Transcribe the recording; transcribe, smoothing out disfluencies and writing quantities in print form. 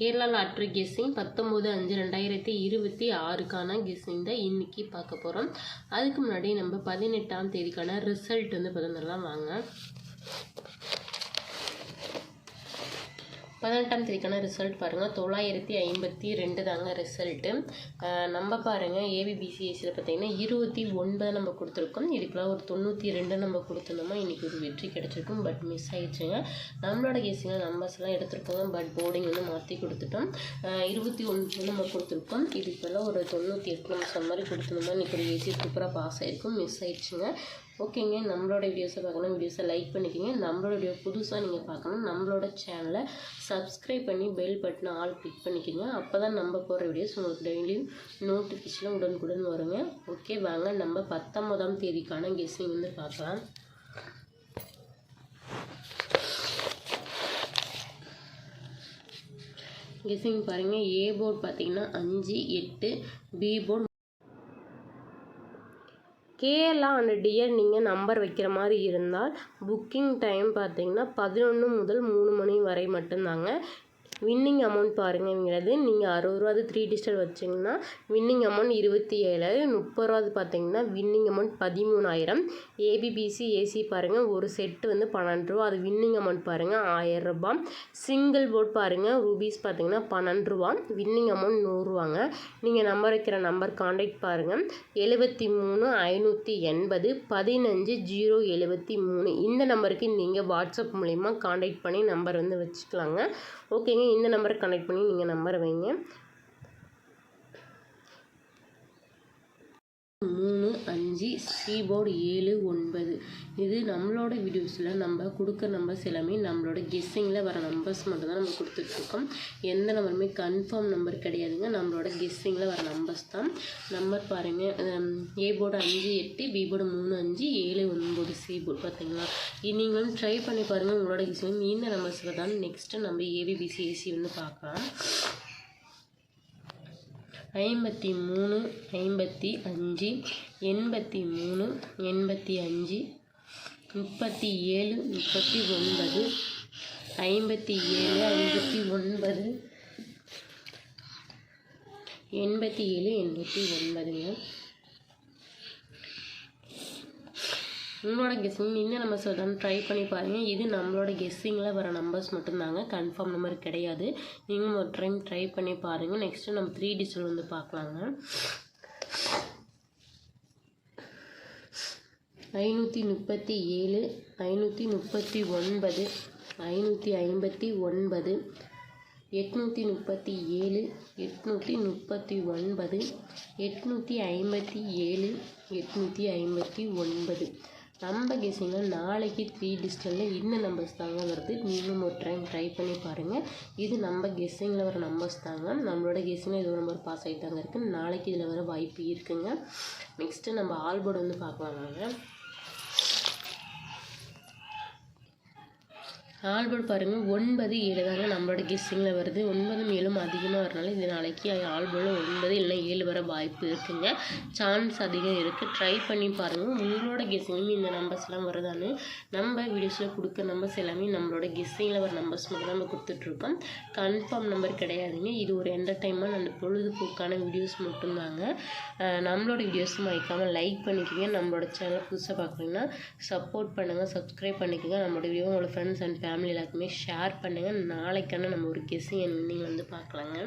Kerala lottery guessing 19/5/2026க்கான guessing தான் இன்றைக்கி பார்க்க போகிறோம். அதுக்கு முன்னாடி நம்ம 18ஆம் தேதிக்கான ரிசல்ட் வந்து பார்த்துடலாம் வாங்க. 18ஆம் தேதிக்கான ரிசல்ட் பாருங்கள், 952 தாங்க ரிசல்ட்டு. நம்ம பாருங்கள் ஏபிபிசிஎஸ்சியில் பார்த்தீங்கன்னா 29 நம்ம கொடுத்துருக்கோம். இதுக்குலாம் ஒரு 92 நம்ம கொடுத்துருந்தோமா இன்றைக்கி ஒரு வெற்றி கிடச்சிருக்கும். பட் மிஸ் ஆகிடுச்சுங்க. நம்மளோட கேஸில் நம்பர்ஸ்லாம் எடுத்துருக்கோங்க. பட் போர்டிங் வந்து மாற்றி கொடுத்துட்டோம். 21 நம்ம கொடுத்துருக்கோம். இதுக்கெல்லாம் ஒரு 98 நம்ம சொன்ன மாதிரி கொடுத்துருந்தோம். இன்றைக்கி ஒரு ஏசி சூப்பராக பாஸ் ஆகிருக்கும். மிஸ் ஆகிடுச்சுங்க. ஓகேங்க, நம்மளோட வீடியோஸை பார்க்கணும், வீடியோஸை லைக் பண்ணிக்கோங்க. நம்மளோட வீடியோ புதுசாக நீங்கள் பார்க்கணும், நம்மளோட சேனலை சப்ஸ்கிரைப் பண்ணி பெல் பட்டனை ஆல் கிளிக் பண்ணிக்கோங்க. அப்போ தான் நம்ம போகிற வீடியோஸ் உங்களுக்கு டெய்லியும் நோட்டிஃபிகேஷன் உடனுக்குடன் வருங்க. ஓகே வாங்க, நம்ம 19ஆம் தேதிக்கான கெஸ்ஸிங் வந்து பார்க்கலாம். கெஸ்ஸிங் பாருங்கள், ஏ போர்டு பார்த்தீங்கன்னா 5, 8, B board Kerala and dear நீங்கள் நம்பர் வைக்கிற மாதிரி இருந்தால் புக்கிங் டைம் பார்த்தீங்கன்னா 11 முதல் 3 மணி வரை மட்டும்தாங்க. வின்னிங் அமௌண்ட் பாருங்கள் இவங்களது. நீங்கள் 60 ரூபா 3 டிஜிட்டல் வச்சிங்கன்னா வின்னிங் அமௌண்ட் 27. 30 ரூபா பார்த்தீங்கன்னா வின்னிங் அமௌண்ட் 13,000. ஏபிபிசி ஏசி பாருங்கள், ஒரு செட்டு வந்து 12 ரூபா. அது வின்னிங் அமௌண்ட் பாருங்கள் 1000 ரூபாய். சிங்கிள் போர்ட் பாருங்கள் ரூபீஸ் பார்த்தீங்கன்னா 12 ரூபா. வின்னிங் அமௌண்ட் 100 ரூபாங்க. நீங்கள் நம்பர் வைக்கிற நம்பர் கான்டாக்ட் பாருங்கள் 73 580 15073. இந்த நம்பருக்கு நீங்கள் வாட்ஸ்அப் மூலிமா கான்டாக்ட் பண்ணி நம்பர் வந்து வச்சுக்கலாங்க. ஓகேங்க, இந்த நம்பரை கனெக்ட் பண்ணி நீங்கள் நம்பரை வைங்க. 3, 5, சி போர்டு 7, 9. இது நம்மளோட வீடியோஸில் நம்ம கொடுக்குற நம்பர்ஸ் எல்லாமே நம்மளோட கெஸ்ஸிங்கில் வர நம்பர்ஸ் மட்டும்தான் நம்ம கொடுத்துட்ருக்கோம். எந்த நம்பருமே கன்ஃபார்ம் நம்பர் கிடையாதுங்க, நம்மளோட கெஸ்ஸிங்கில் வர நம்பர்ஸ் தான். நம்பர் பாருங்கள், A board 5, 8, B board 3, 5, 7, 9, C board பார்த்தீங்களா. நீங்களும் ட்ரை பண்ணி பாருங்கள் உங்களோட கெஸ்ஸிங். இந்த நம்பர்ஸில் தான் நெக்ஸ்ட்டு நம்ம ஏபிபிசிஎஸ்சி வந்து பார்க்கலாம். 53, 55, 83, 85, 37, 39, 57, 59, 87, 89ங்க. உங்களோட கெஸ்ஸிங் இந்த நம்பர்ஸ் தான் ட்ரை பண்ணி பாருங்கள். இது நம்மளோட கெஸ்ஸிங்கில் வர நம்பர்ஸ் மட்டும்தாங்க, கன்ஃபார்ம் நம்பர் கிடையாது. நீங்களும் ஒரு டைம் ட்ரை பண்ணி பாருங்கள். நெக்ஸ்ட்டு நம்ம 3 டிஜிட்டல் வந்து பார்க்கலாங்க. 537, 539, 559, 837, 839, 857, 859. நம்ம கெஸ்ஸிங்கில் நாளைக்கு 3 டிஜிட்டலில் இந்த நம்பர்ஸ் தாங்க வருது. நீங்களும் ஒரு டைம் ட்ரை பண்ணி பாருங்கள். இது நம்ம கெஸ்ஸிங்கில் வர நம்பர்ஸ் தாங்க. நம்மளோட கெஸ்ஸிங்கில் இது ஒரு நம்பர் பாஸ் ஆகிட்டாங்க இருக்குது. நாளைக்கு இதில் வர வாய்ப்பு இருக்குங்க. நெக்ஸ்ட்டு நம்ம ஆல் போர்டு வந்து பார்க்கலாங்க. ஆல் போர்டு பாருங்கள் 9, 7 தாங்க நம்மளோட கெஸ்ஸிங்கில் வருது. 9, 7 அதிகமாக வரனால இது நாளைக்கு ஆல் போர்டு 9 இல்லைனா 7 வர வாய்ப்பு இருக்குங்க. சான்ஸ் அதிகம் இருக்குது. ட்ரை பண்ணி பாருங்கள் உங்களோட கெஸ்ஸிங்கும் இந்த நம்பர்ஸ்லாம் வருதான்னு. நம்ம வீடியோஸில் கொடுக்க நம்பர்ஸ் எல்லாமே நம்மளோட கெஸ்ஸிங்கில் வர நம்பர்ஸ் மட்டும் தான் நம்ம கொடுத்துட்ருக்கோம். கன்ஃபார்ம் நம்பர் கிடையாதுங்க. இது ஒரு என்டர்டைன்மெண்ட் அந்த பொழுதுபோக்கான வீடியோஸ் மட்டும்தாங்க. நம்மளோட வீடியோஸும் மறக்காமல் லைக் பண்ணிக்கோங்க. நம்மளோட சேனலை புதுசாக பார்க்குறீங்கன்னா சப்போர்ட் பண்ணுங்கள், சப்ஸ்கிரைப் பண்ணிக்கோங்க. நம்மளோட வீடியோ உங்களோட ஃப்ரெண்ட்ஸ் அண்ட் ஃபேமிலி எல்லாருக்குமே ஷேர் பண்ணுங்கள். நாளைக்கான நம்ம ஒரு கெஸ்ஸிங் அண்ட் வின்னிங் வந்து பார்க்கலாங்க.